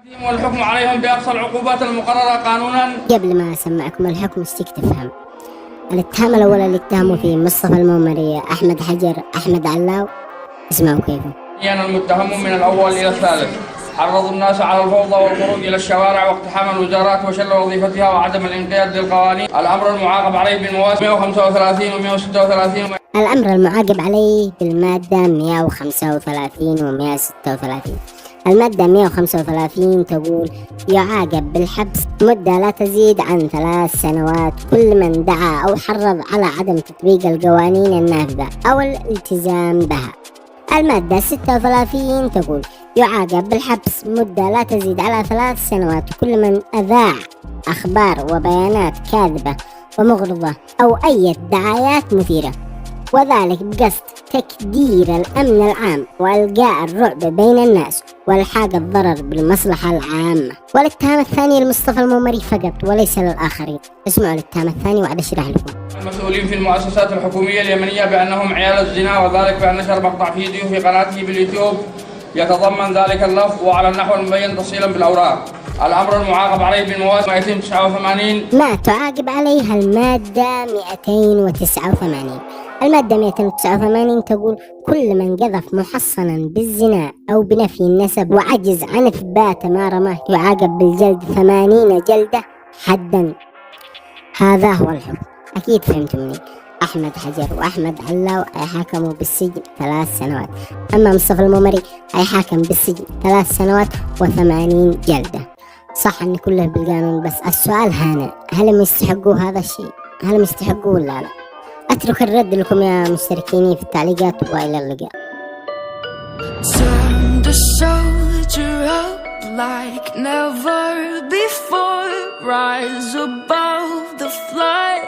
والحكم عليهم بأقصى العقوبات المقررة قانونا. قبل ما أسمعكم الحكم اشتيك تفهم. الاتهام الأول اللي اتهموا فيه مصطفى المومري، أحمد حجر، أحمد علاو، اسمعوا كيفه. كان المتهم من الأول إلى الثالث حرضوا الناس على الفوضى والخروج إلى الشوارع واقتحام الوزارات وشل وظيفتها وعدم الانقياد للقوانين. الأمر المعاقب عليه بالمواد 135 و 136. الأمر المعاقب عليه بالمادة 135 و 136. المادة 135 تقول: يعاقب بالحبس مدة لا تزيد عن 3 سنوات كل من دعا أو حرض على عدم تطبيق القوانين النافذة أو الالتزام بها. المادة 36 تقول: يعاقب بالحبس مدة لا تزيد على 3 سنوات كل من أذاع أخبار وبيانات كاذبة ومغرضة أو أي دعايات مثيرة، وذلك بقصد تكدير الأمن العام وإلقاء الرعب بين الناس والحاق الضرر بالمصلحة العامة. والاتهام الثاني لمصطفى المومري فقط وليس للآخرين. اسمعوا الاتهام الثاني وعد أشرح لكم. المسؤولين في المؤسسات الحكومية اليمنية بأنهم عيال الزنا، وذلك بأن نشر مقطع فيديو في قناته باليوتيوب يتضمن ذلك اللفظ وعلى النحو المبين تفصيلا بالأوراق. الأمر المعاقب عليه بالمواد 289. ما تعاقب عليها المادة 289. المادة 289 تقول: كل من قذف محصنا بالزنا أو بنفي النسب وعجز عن إثبات ما رماه يعاقب بالجلد 80 جلدة حدا. هذا هو الحكم. أكيد فهمتوا مني. أحمد حجر وأحمد علاو حاكموا بالسجن 3 سنوات، أما مصطفى المومري حاكم بالسجن 3 سنوات و80 جلدة. صح أن كله بالقانون، بس السؤال هنا: هل هم يستحقوا هذا الشيء؟ هل هم يستحقوا ولا لا؟ أترك الرد لكم يا مشتركيني في التعليقات، وإلى اللقاء. Turned a soldier up like never before. Rise above the flood.